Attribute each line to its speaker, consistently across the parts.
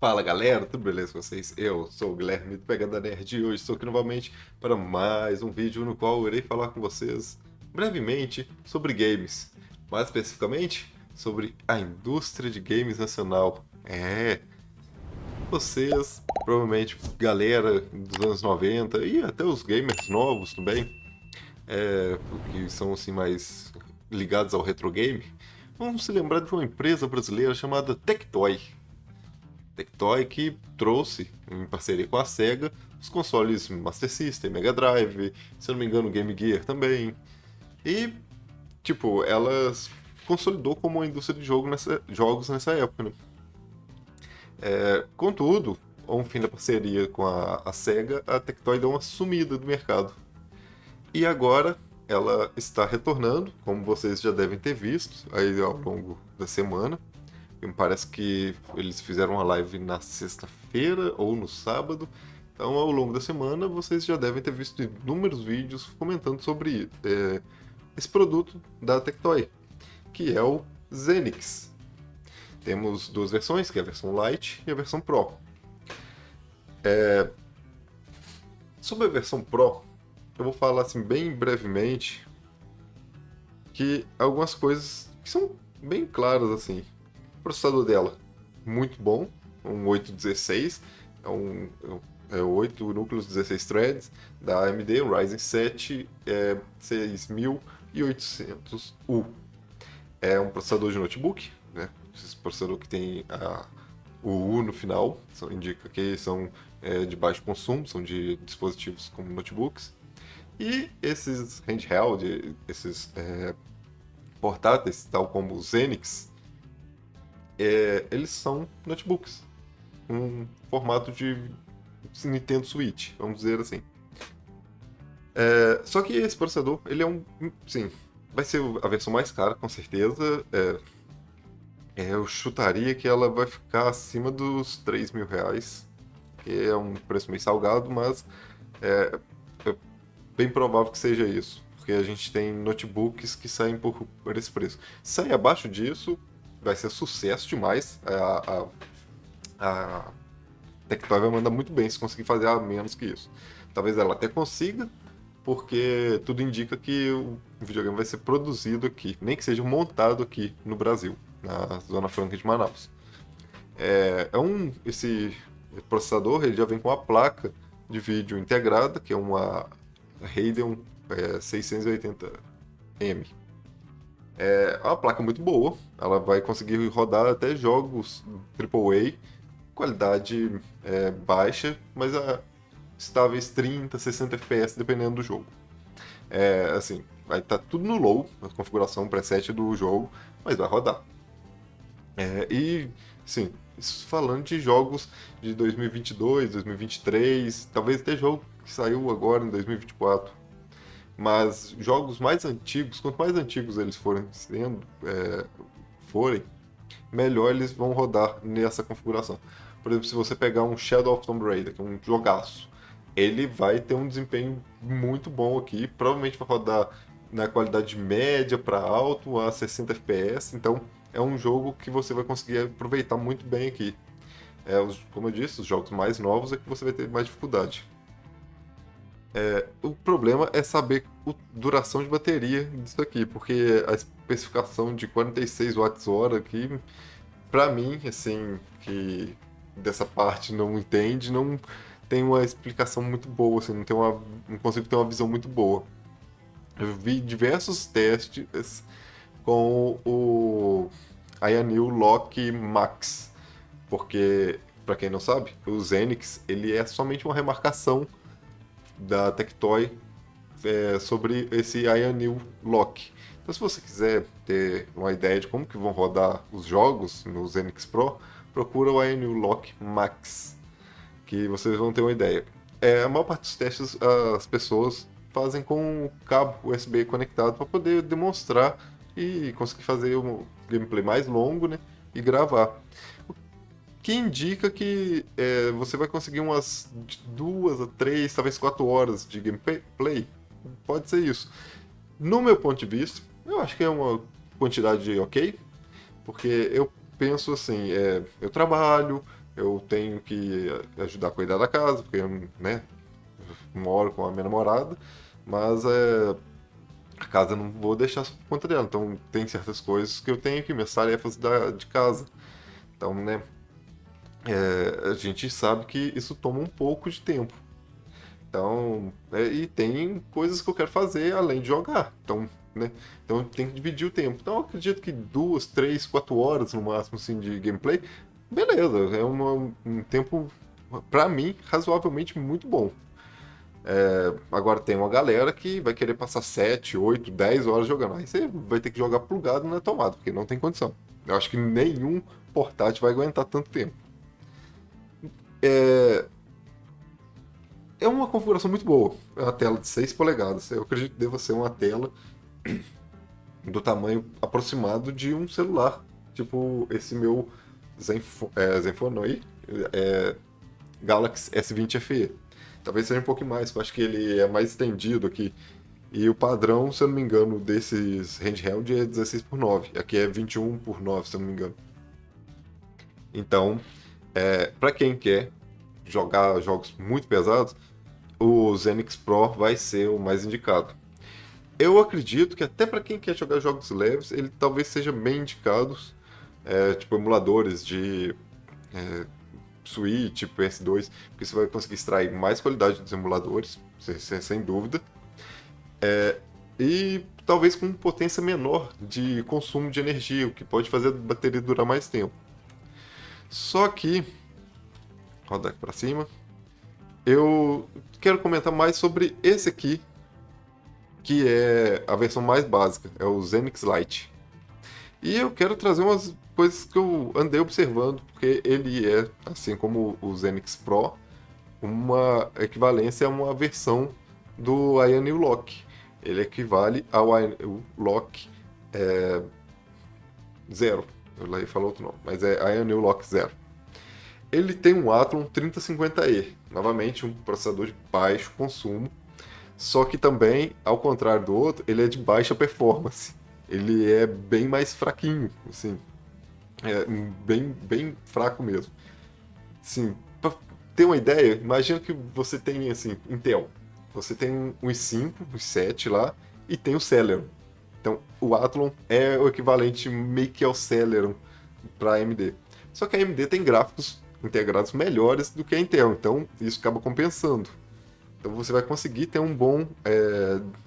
Speaker 1: Fala galera, tudo beleza com vocês? Eu sou o Guilherme do Pegada Nerd e hoje estou aqui novamente para mais um vídeo no qual eu irei falar com vocês brevemente sobre games, mais especificamente sobre a indústria de games nacional. Vocês, provavelmente galera dos anos 90 e até os gamers novos também, que são assim mais ligados ao retro game, vão se lembrar de uma empresa brasileira chamada Tectoy. Tectoy que trouxe, em parceria com a SEGA, os consoles Master System, Mega Drive, se eu não me engano, Game Gear também. E, tipo, elas consolidou como uma indústria de jogos nessa época, né? Contudo, ao fim da parceria com a SEGA, a Tectoy deu uma sumida do mercado. E agora ela está retornando, como vocês já devem ter visto aí ao longo da semana. Me parece que eles fizeram uma live na sexta-feira ou no sábado. Então, ao longo da semana, vocês já devem ter visto inúmeros vídeos comentando sobre esse produto da Tectoy, que é o Zenix. Temos duas versões, que é a versão Lite e a versão Pro. Sobre a versão Pro, eu vou falar assim bem brevemente que algumas coisas que são bem claras assim. O processador dela, muito bom, um 816, é 8 núcleos, 16 threads, da AMD, um Ryzen 7 6800U. É um processador de notebook, né? Esse processador que tem o U no final, indica que são de baixo consumo, são de dispositivos como notebooks. E esses handheld, esses portáteis, tal como o Zenix, eles são notebooks, um formato de Nintendo Switch, vamos dizer assim. Só que esse processador, ele é sim, vai ser a versão mais cara, com certeza. Eu chutaria que ela vai ficar acima dos R$ 3.000, que é um preço meio salgado, mas é bem provável que seja isso, porque a gente tem notebooks que saem por esse preço. Se sair abaixo disso, vai ser sucesso demais. A Tectoy vai mandar muito bem se conseguir fazer a menos que isso. Talvez ela até consiga, porque tudo indica que o videogame vai ser produzido aqui, nem que seja montado aqui no Brasil, na Zona Franca de Manaus. Esse processador ele já vem com uma placa de vídeo integrada, que é uma Radeon 680M. É uma placa muito boa, ela vai conseguir rodar até jogos AAA, qualidade baixa, mas estáveis 30, 60 FPS dependendo do jogo. Assim, vai estar tudo no low, a configuração preset do jogo, mas vai rodar. Sim, isso falando de jogos de 2022, 2023, talvez até jogo que saiu agora em 2024. Mas jogos mais antigos, quanto mais antigos eles forem, melhor eles vão rodar nessa configuração. Por exemplo, se você pegar um Shadow of Tomb Raider, que é um jogaço, ele vai ter um desempenho muito bom aqui, provavelmente vai rodar na qualidade média para alto, a 60 FPS, então é um jogo que você vai conseguir aproveitar muito bem aqui. Como eu disse, os jogos mais novos é que você vai ter mais dificuldade. O problema é saber a duração de bateria disso aqui, porque a especificação de 46 watts-hora aqui, pra mim, assim, que dessa parte não entende, não tem uma explicação muito boa, assim, não consigo ter uma visão muito boa. Eu vi diversos testes com o Ioneel Lock Max, porque, para quem não sabe, o Zenix ele é somente uma remarcação da Tectoy sobre esse Ioneel Lock. Então, se você quiser ter uma ideia de como que vão rodar os jogos no Zenix Pro, procura o Ioneel Lock Max, que vocês vão ter uma ideia. A maior parte dos testes as pessoas fazem com o cabo USB conectado para poder demonstrar e conseguir fazer um gameplay mais longo, né, e gravar. Que indica que você vai conseguir umas 2 a 3, talvez 4 horas de gameplay. Pode ser isso. No meu ponto de vista, eu acho que é uma quantidade ok, porque eu penso assim, eu trabalho, eu tenho que ajudar a cuidar da casa, porque eu, né, moro com a minha namorada, mas a casa eu não vou deixar por conta dela. Então tem certas coisas que eu tenho que, minhas tarefas de casa. Então, né, a gente sabe que isso toma um pouco de tempo. Então, e tem coisas que eu quero fazer além de jogar. Então, né, então tem que dividir o tempo. Então eu acredito que 2, 3, 4 horas no máximo assim, de gameplay, beleza, é um tempo, pra mim, razoavelmente muito bom. Agora tem uma galera que vai querer passar 7, 8, 10 horas jogando. Aí você vai ter que jogar plugado na tomada, porque não tem condição. Eu acho que nenhum portátil vai aguentar tanto tempo. É uma configuração muito boa. É uma tela de 6 polegadas. Eu acredito que deva ser uma tela do tamanho aproximado de um celular. Tipo esse meu Zenfone aí, Galaxy S20 FE. Talvez seja um pouco mais, eu acho que ele é mais estendido aqui. E o padrão, se eu não me engano, desses handheld é 16:9. Aqui é 21:9, se eu não me engano. Então, para quem quer jogar jogos muito pesados, o Zenix Pro vai ser o mais indicado. Eu acredito que até para quem quer jogar jogos leves, ele talvez seja bem indicado, tipo emuladores de Switch, PS2, porque você vai conseguir extrair mais qualidade dos emuladores, sem dúvida. E talvez com potência menor de consumo de energia, o que pode fazer a bateria durar mais tempo. Só que, rodar aqui para cima, eu quero comentar mais sobre esse aqui, que é a versão mais básica, é o Zenix Lite. E eu quero trazer umas coisas que eu andei observando, porque ele é, assim como o Zenix Pro, uma equivalência a uma versão do Ioneo Lock. Ele equivale ao Ioneo Lock Zero. Eu ia falar outro nome, mas é Ioneo Lock Zero. Ele tem um Athlon 3050E, novamente um processador de baixo consumo, só que também, ao contrário do outro, ele é de baixa performance. Ele é bem mais fraquinho, assim, bem fraco mesmo. Sim, pra ter uma ideia, imagina que você tem, assim, Intel. Você tem um i5, um i7 lá, e tem o Celeron. Então, o Athlon é o equivalente meio que ao Celeron para a AMD. Só que a AMD tem gráficos integrados melhores do que a Intel, então isso acaba compensando. Então você vai conseguir ter um bom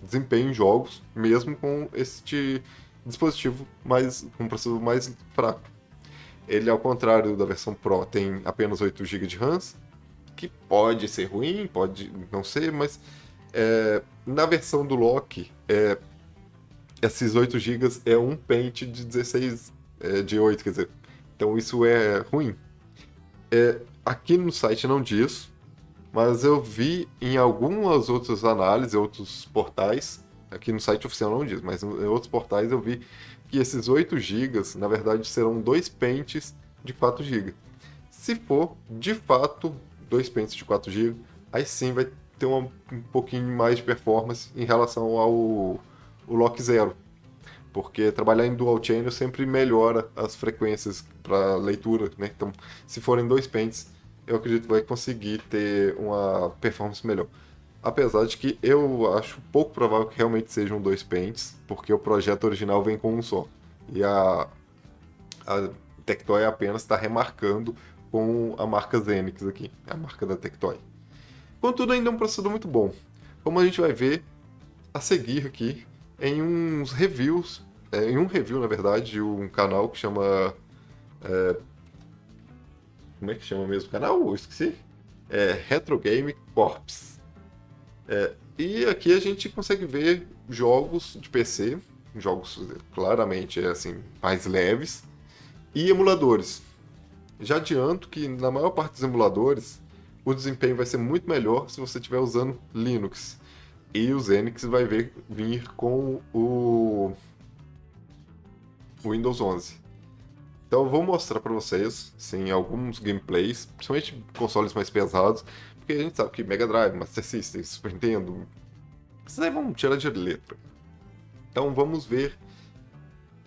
Speaker 1: desempenho em jogos, mesmo com este dispositivo com um processador mais fraco. Ele, ao contrário da versão Pro, tem apenas 8 GB de RAM, que pode ser ruim, pode não ser, mas na versão do Lock, esses 8 GB é um pente de 16, de 8, quer dizer. Então isso é ruim. Aqui no site não diz, mas eu vi em algumas outras análises, outros portais, aqui no site oficial não diz, mas em outros portais eu vi que esses 8 GB, na verdade, serão dois pentes de 4 GB. Se for, de fato, dois pentes de 4 GB, aí sim vai ter um pouquinho mais de performance em relação ao o Lock Zero. Porque trabalhar em dual channel sempre melhora as frequências para leitura, né? Então, se forem dois pentes, eu acredito que vai conseguir ter uma performance melhor. Apesar de que eu acho pouco provável que realmente sejam dois pentes, porque o projeto original vem com um só. E a Tectoy apenas está remarcando com a marca Zenix aqui, a marca da Tectoy. Contudo, ainda é um processador muito bom. Como a gente vai ver a seguir aqui em uns reviews, em um review, na verdade, de um canal que chama... como é que chama mesmo o canal? Eu esqueci. Retro Game Corps. E aqui a gente consegue ver jogos de PC, jogos claramente assim, mais leves, e emuladores. Já adianto que na maior parte dos emuladores, o desempenho vai ser muito melhor se você estiver usando Linux. E o Zenix vai vir com o Windows 11. Então eu vou mostrar para vocês, sim, alguns gameplays, principalmente consoles mais pesados, porque a gente sabe que Mega Drive, Master System, Super Nintendo, vocês aí vão tirar de letra. Então vamos ver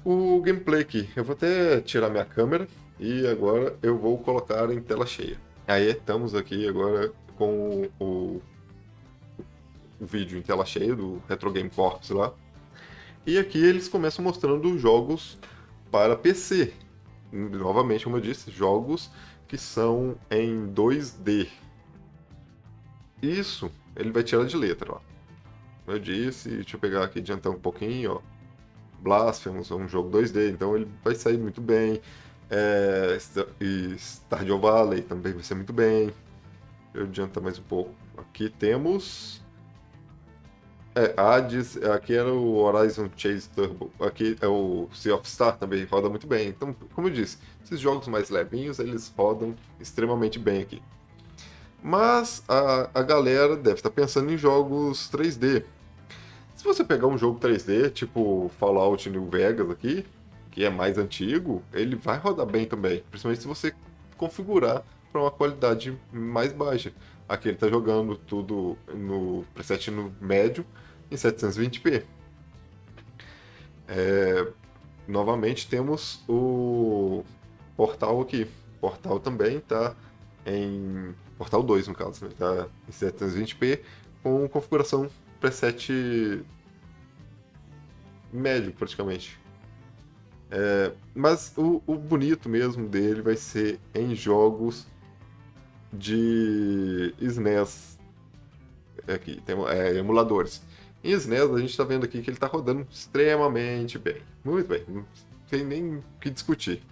Speaker 1: o gameplay aqui. Eu vou até tirar minha câmera E agora eu vou colocar em tela cheia. Aí estamos aqui agora com o vídeo em tela cheia do Retro Game Corps lá. E aqui eles começam mostrando jogos para PC. Novamente, como eu disse, jogos que são em 2D. Isso ele vai tirar de letra, ó. Como eu disse, deixa eu pegar aqui e adiantar um pouquinho, ó. Blasphemous é um jogo 2D, então ele vai sair muito bem. E Stardew Valley também vai ser muito bem. Eu adiantar mais um pouco. Aqui temos Hades, aqui era o Horizon Chase Turbo. Aqui é o Sea of Star também, roda muito bem. Então, como eu disse, esses jogos mais levinhos, eles rodam extremamente bem aqui. Mas a galera deve estar pensando em jogos 3D. Se você pegar um jogo 3D, tipo Fallout New Vegas aqui, que é mais antigo, ele vai rodar bem também. Principalmente se você configurar para uma qualidade mais baixa. Aqui ele está jogando tudo no preset no médio em 720p. Novamente temos o Portal aqui. Portal também está em Portal 2 no caso, está em 720p com configuração preset médio praticamente. Mas o bonito mesmo dele vai ser em jogos de SNES. Aqui, tem emuladores. Em SNES a gente está vendo aqui que ele está rodando extremamente bem. Muito bem, não tem nem o que discutir.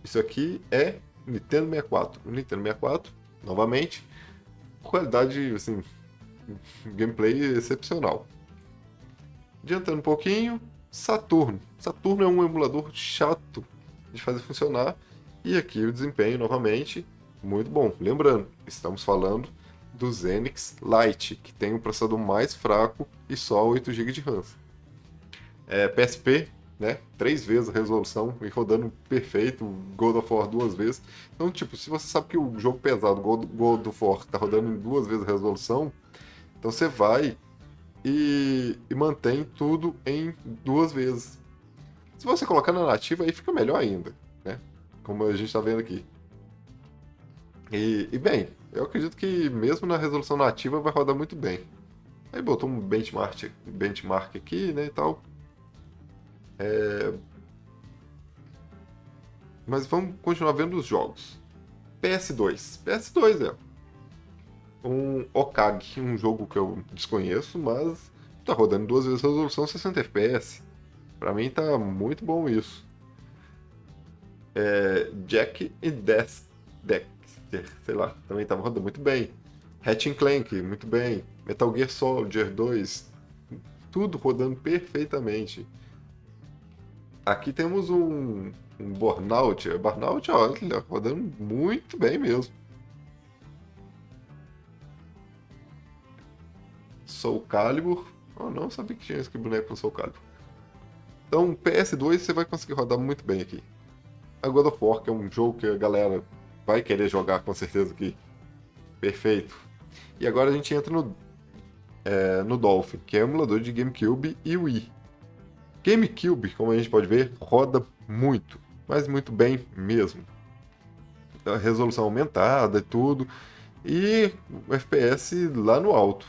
Speaker 1: Isso aqui é Nintendo 64. O Nintendo 64, novamente, qualidade, assim, gameplay excepcional. Adiantando um pouquinho, Saturno. Saturno é um emulador chato de fazer funcionar. E aqui o desempenho, novamente, muito bom. Lembrando, estamos falando do Xenix Lite, que tem um processador mais fraco e só 8 GB de RAM. PSP, né? 3 vezes a resolução e rodando perfeito, God of War 2 vezes. Então, tipo, se você sabe que o jogo pesado, God of War, está rodando em 2 vezes a resolução, então você vai e mantém tudo em 2 vezes. Se você colocar na nativa, aí fica melhor ainda, né? Como a gente está vendo aqui. E bem, eu acredito que mesmo na resolução nativa vai rodar muito bem. Aí botou um benchmark aqui, né, e tal. Mas vamos continuar vendo os jogos. PS2. PS2 é um Okage, um jogo que eu desconheço, mas tá rodando 2 vezes a resolução 60 FPS. Pra mim tá muito bom isso. Jack e Dexter, sei lá, também tava rodando muito bem. Ratchet Clank, muito bem. Metal Gear Soldier 2, tudo rodando perfeitamente. Aqui temos um Burnout. Burnout, olha, rodando muito bem mesmo. Soul Calibur. Oh, não sabia que tinha esse boneco com Soul Calibur. Então, PS2 você vai conseguir rodar muito bem aqui. A God of War, que é um jogo que a galera vai querer jogar com certeza aqui. Perfeito. E agora a gente entra no Dolphin, que é um emulador de GameCube e Wii. GameCube, como a gente pode ver, roda muito, mas muito bem mesmo. A resolução aumentada e tudo, e o FPS lá no alto.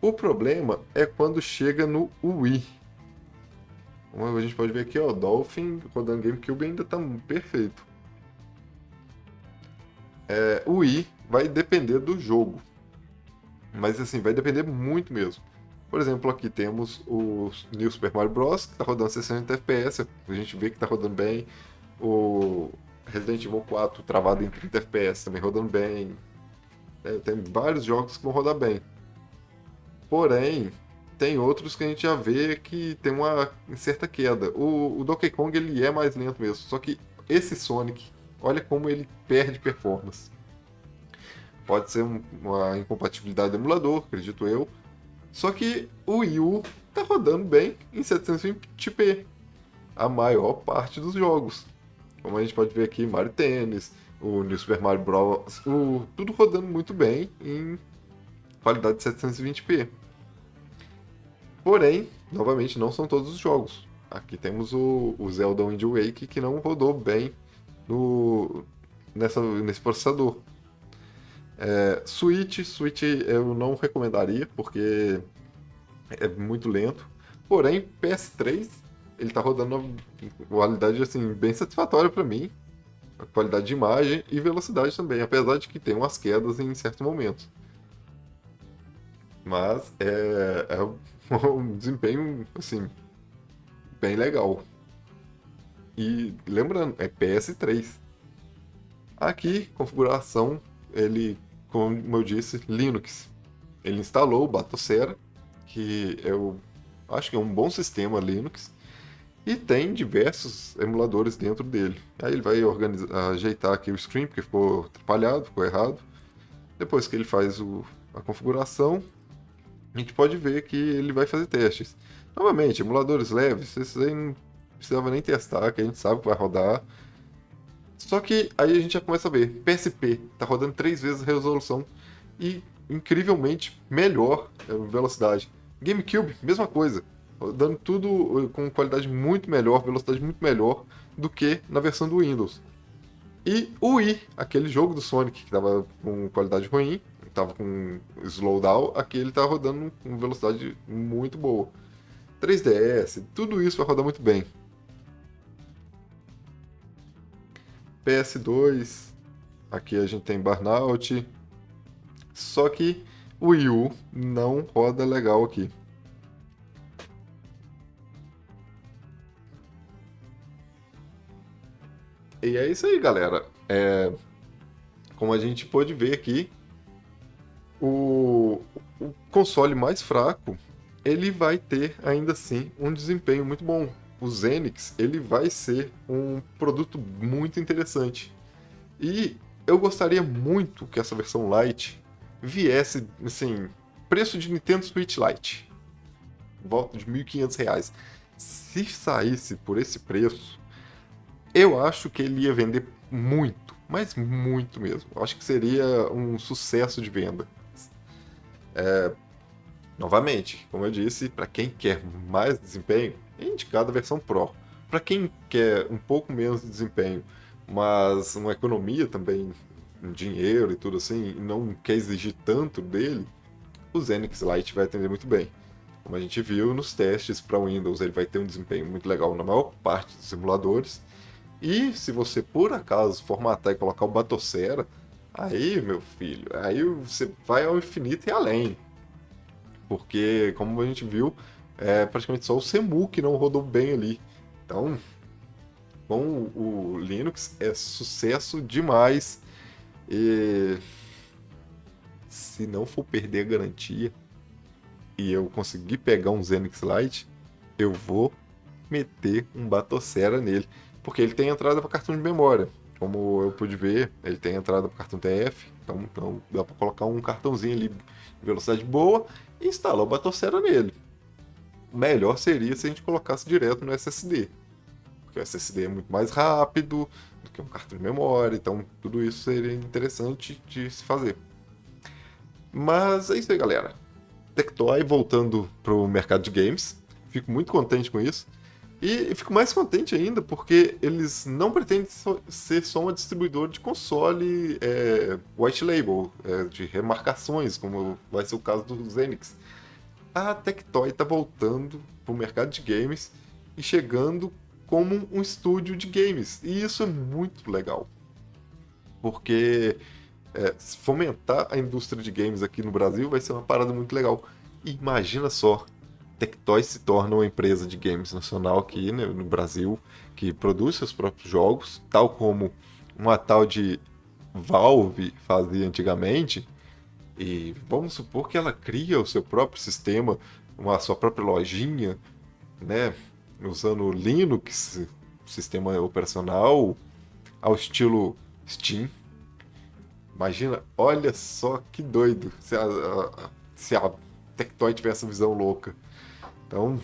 Speaker 1: O problema é quando chega no Wii. Como a gente pode ver aqui, ó, o Dolphin rodando GameCube ainda está perfeito. O Wii vai depender do jogo, mas assim, vai depender muito mesmo. Por exemplo, aqui temos o New Super Mario Bros. Que está rodando 60 FPS, a gente vê que está rodando bem. O Resident Evil 4 travado em 30 FPS também rodando bem. Tem vários jogos que vão rodar bem. Porém, tem outros que a gente já vê que tem uma certa queda. O Donkey Kong ele é mais lento mesmo, só que esse Sonic, olha como ele perde performance. Pode ser uma incompatibilidade do emulador, acredito eu. Só que o Wii U tá rodando bem em 720p. A maior parte dos jogos. Como a gente pode ver aqui, Mario Tennis, o New Super Mario Bros. Tudo rodando muito bem em qualidade de 720p. Porém, novamente, não são todos os jogos. Aqui temos o Zelda Wind Waker que não rodou bem no, nesse processador. Switch eu não recomendaria, porque é muito lento. Porém, PS3, ele tá rodando uma qualidade assim, bem satisfatória para mim. A qualidade de imagem e velocidade também, apesar de que tem umas quedas em certos momentos. Mas é um desempenho assim, bem legal. E lembrando, é PS3. Aqui, configuração, ele, como eu disse, Linux. Ele instalou o Batocera, que eu acho que é um bom sistema Linux, e tem diversos emuladores dentro dele. Aí ele vai ajeitar aqui o stream, porque ficou atrapalhado, ficou errado. Depois que ele faz a configuração, a gente pode ver que ele vai fazer testes. Novamente, emuladores leves, esses aí não precisava nem testar, que a gente sabe que vai rodar. Só que aí a gente já começa a ver, PSP tá rodando 3 vezes a resolução e incrivelmente melhor velocidade. GameCube, mesma coisa, rodando tudo com qualidade muito melhor, velocidade muito melhor do que na versão do Windows. E o Wii, aquele jogo do Sonic que tava com qualidade ruim, tava com slowdown, aqui ele tá rodando com velocidade muito boa. 3DS, tudo isso vai rodar muito bem. PS2, aqui a gente tem Burnout, só que o Wii U não roda legal aqui. E é isso aí, galera. Como a gente pôde ver aqui, o console mais fraco, ele vai ter ainda assim um desempenho muito bom. O Zenix, ele vai ser um produto muito interessante. E eu gostaria muito que essa versão Lite viesse, assim, preço de Nintendo Switch Lite, volta de R$ 1.500. Se saísse por esse preço, eu acho que ele ia vender muito, mas muito mesmo. Eu acho que seria um sucesso de venda. Novamente, como eu disse, para quem quer mais desempenho, é indicada a versão Pro. Para quem quer um pouco menos de desempenho, mas uma economia também em dinheiro e tudo assim, e não quer exigir tanto dele, o Zenix Lite vai atender muito bem. Como a gente viu nos testes para Windows, ele vai ter um desempenho muito legal na maior parte dos simuladores. E se você por acaso formatar e colocar o Batocera, aí, meu filho, aí você vai ao infinito e além. Porque, como a gente viu, é praticamente só o Semu que não rodou bem ali. Então, com o Linux é sucesso demais. E se não for perder a garantia e eu conseguir pegar um Zenix Lite, eu vou meter um Batocera nele. Porque ele tem entrada para cartão de memória. Como eu pude ver, ele tem entrada para cartão TF. Então dá para colocar um cartãozinho ali de velocidade boa e instalar o Batocera nele. O melhor seria se a gente colocasse direto no SSD. Porque o SSD é muito mais rápido do que um cartão de memória. Então tudo isso seria interessante de se fazer. Mas é isso aí, galera. Tectoy voltando pro mercado de games. Fico muito contente com isso. E fico mais contente ainda porque eles não pretendem ser só uma distribuidora de console white label, de remarcações, como vai ser o caso do Zenix. A Tectoy está voltando para o mercado de games e chegando como um estúdio de games. E isso é muito legal, porque fomentar a indústria de games aqui no Brasil vai ser uma parada muito legal. E imagina só, Tectoy se torna uma empresa de games nacional aqui, né, no Brasil, que produz seus próprios jogos, tal como uma tal de Valve fazia antigamente. E vamos supor que ela cria o seu próprio sistema, a sua própria lojinha, né, usando Linux, sistema operacional, ao estilo Steam. Imagina, olha só que doido se a Tectoy tivesse essa visão louca. Então,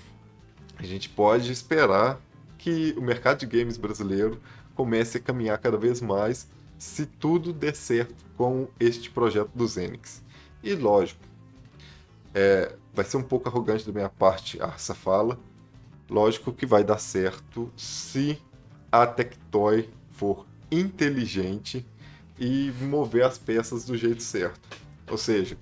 Speaker 1: a gente pode esperar que o mercado de games brasileiro comece a caminhar cada vez mais se tudo der certo com este projeto do Zenix. E lógico, vai ser um pouco arrogante da minha parte essa fala, Lógico que vai dar certo se a Tectoy for inteligente e mover as peças do jeito certo. Ou seja,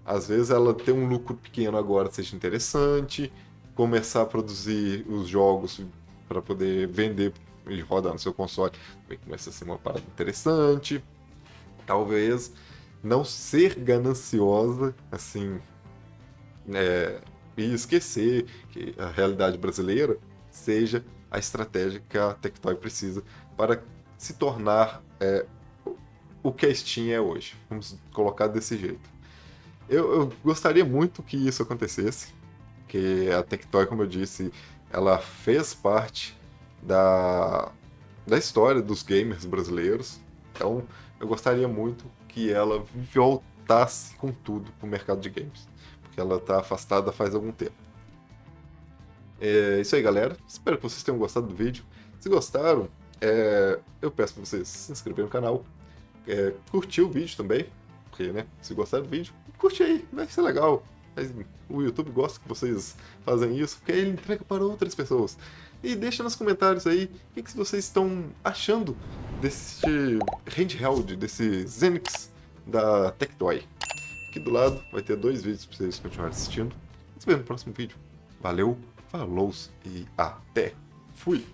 Speaker 1: às vezes ela ter um lucro pequeno agora seja interessante, começar a produzir os jogos para poder vender e rodar no seu console também começa a ser uma parada interessante. Talvez não ser gananciosa, assim, e esquecer que a realidade brasileira seja a estratégia que a Tectoy precisa para se tornar o que a Steam é hoje. Vamos colocar desse jeito. Eu gostaria muito que isso acontecesse, que a Tectoy, como eu disse, ela fez parte da história dos gamers brasileiros. Então, eu gostaria muito que ela voltasse com tudo pro mercado de games, porque ela está afastada faz algum tempo. É isso aí, galera. Espero que vocês tenham gostado do vídeo. Se gostaram, eu peço para vocês se inscreverem no canal, curtir o vídeo também, porque, né, se gostaram do vídeo, curte aí, vai ser legal. Mas o YouTube gosta que vocês fazem isso, porque ele entrega para outras pessoas. E deixa nos comentários aí o que vocês estão achando desse handheld, desse Zenix da Tectoy. Aqui do lado vai ter 2 vídeos para vocês continuarem assistindo. Nos vemos no próximo vídeo. Valeu, falou e até. Fui!